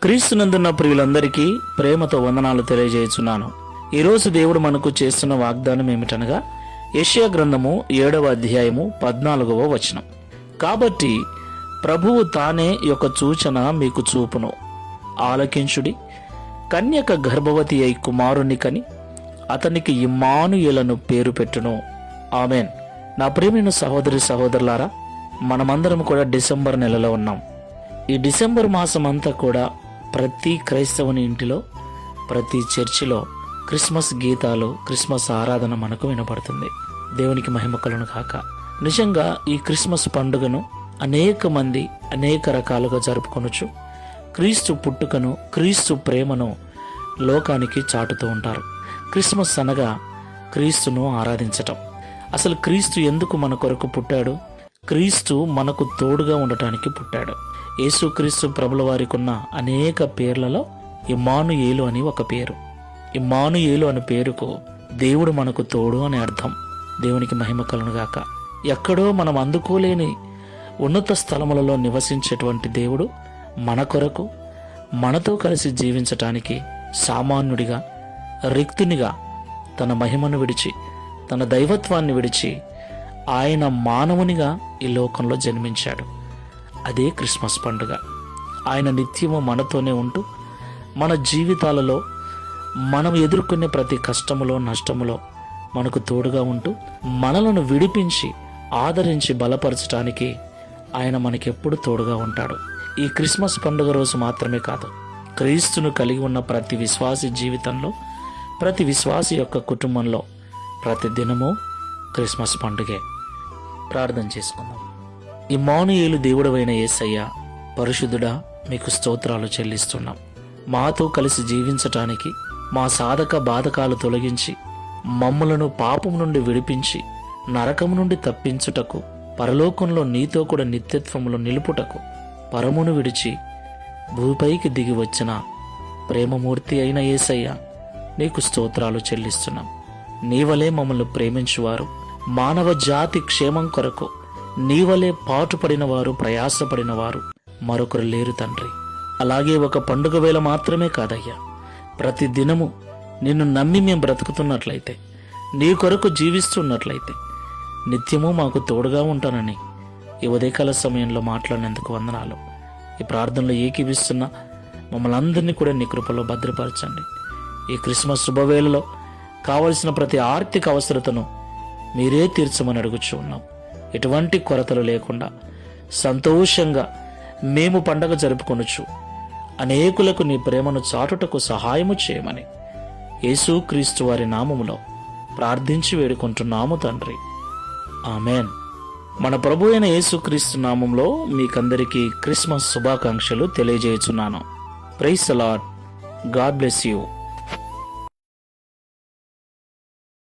క్రీస్తునందున్న ప్రియులందరికీ ప్రేమతో వందనాలు తెలియజేస్తున్నాను. ఈరోజు దేవుడు మనకు చేస్తున్న వాగ్దానం ఏమిటనగా యెషయా గ్రంథము 7వ అధ్యాయము 14వ వచనం. కాబట్టి ప్రభువు తానే యొక్క సూచన మీకు చూపును, ఆలకించుడి. కన్యక గర్భవతి అయి కుమారుని కని అతనికి ఇమ్మానుయేలను పేరు పెట్టును. ఆమెన్. నా ప్రియమైన సహోదరి సహోదరులారా, మనమందరం కూడా డిసెంబర్ నెలలో ఉన్నాం. ఈ డిసెంబర్ మాసం అంతా కూడా ప్రతి క్రైస్తవుని ఇంటిలో, ప్రతి చర్చిలో క్రిస్మస్ గీతాలు, క్రిస్మస్ ఆరాధన మనకు వినపడుతుంది. దేవునికి మహిమ కలుగును గాక. నిజంగా ఈ క్రిస్మస్ పండుగను అనేక మంది అనేక రకాలుగా జరుపుకొనొచ్చు. క్రీస్తు పుట్టుకను, క్రీస్తు ప్రేమను లోకానికి చాటుతూ ఉంటారు. క్రిస్మస్ అనగా క్రీస్తును ఆరాధించటం. అసలు క్రీస్తు ఎందుకు మన కొరకు పుట్టాడు? క్రీస్తు మనకు తోడుగా ఉండటానికి పుట్టాడు. యేసుక్రీస్తు ప్రభుల వారికి ఉన్న అనేక పేర్లలో ఇమ్మానుయేలు అని ఒక పేరు. ఇమ్మానుయేలు అనే పేరుకు దేవుడు మనకు తోడు అని అర్థం. దేవునికి మహిమ కలుగును గాక. ఎక్కడో మనం అందుకోలేని ఉన్నత స్థలములలో నివసించేటువంటి దేవుడు మన కొరకు, మనతో కలిసి జీవించటానికి సామాన్యుడిగా, రిక్తునిగా తన మహిమను విడిచి, తన దైవత్వాన్ని విడిచి ఆయన మానవునిగా ఈ లోకంలో జన్మించాడు. అదే క్రిస్మస్ పండుగ. ఆయన నిత్యము మనతోనే ఉంటూ మన జీవితాలలో మనం ఎదుర్కొనే ప్రతి కష్టములో, నష్టములో మనకు తోడుగా ఉంటూ మనలను విడిపించి, ఆదరించి బలపరచడానికి ఆయన మనకెప్పుడు తోడుగా ఉంటాడు. ఈ క్రిస్మస్ పండుగ రోజు మాత్రమే కాదు, క్రీస్తును కలిగి ఉన్న ప్రతి విశ్వాసి జీవితంలో, ప్రతి విశ్వాసి యొక్క కుటుంబంలో ప్రతి దినము క్రిస్మస్ పండుగే. ప్రార్థన చేసుకుందాం. ఇమ్మానుయేలు దేవుడవైన యేసయ్య, పరిశుద్ధుడా, మీకు స్తోత్రాలు చెల్లిస్తున్నాం. మాతో కలిసి జీవించటానికి, మా సాధక బాధకాలు తొలగించి, మమ్ములను పాపం నుండి విడిపించి, నరకము నుండి తప్పించుటకు, పరలోకంలో నీతో కూడా నిత్యత్వములో నిలుపుటకు, పరమును విడిచి భూపైకి దిగి వచ్చిన ప్రేమమూర్తి అయిన యేసయ్య, నీకు స్తోత్రాలు చెల్లిస్తున్నాం. నీవలే మమ్మల్ని ప్రేమించువారు, మానవ జాతి క్షేమం కొరకు నీవలే పాటుపడిన వారు, ప్రయాసపడిన వారు మరొకరు లేరు తండ్రి. అలాగే ఒక పండుగ వేళ మాత్రమే కాదయ్యా, ప్రతి దినము నిన్ను నమ్మి మేము బ్రతుకుతున్నట్లయితే, నీ కొరకు జీవిస్తున్నట్లయితే నిత్యము మాకు తోడుగా ఉంటానని ఈ ఉదయకాల సమయంలో మాట్లాడినందుకు వందనాలు. ఈ ప్రార్థనలో ఏకీవిస్తున్న మమ్మల్ని అందరినీ కూడా నీ కృపలో భద్రపరచండి. ఈ క్రిస్మస్ శుభవేళలో కావలసిన ప్రతి ఆర్థిక అవసరతను మీరే తీర్చమని అడుగుచూ ఉన్నాం. ఎటువంటి కొరతలు లేకుండా సంతోషంగా మేము పండగ జరుపుకొనొచ్చు. అనేకులకు నీ ప్రేమను చాటుటకు సహాయము చేయమని యేసుక్రీస్తు వారి నామములో ప్రార్థించి వేడుకుంటున్నాము తండ్రి. ఆమెన్. మన ప్రభు అయిన యేసుక్రీస్తు నామంలో మీకందరికీ క్రిస్మస్ శుభాకాంక్షలు తెలియజేయుచున్నాను. Praise the lord. God bless you.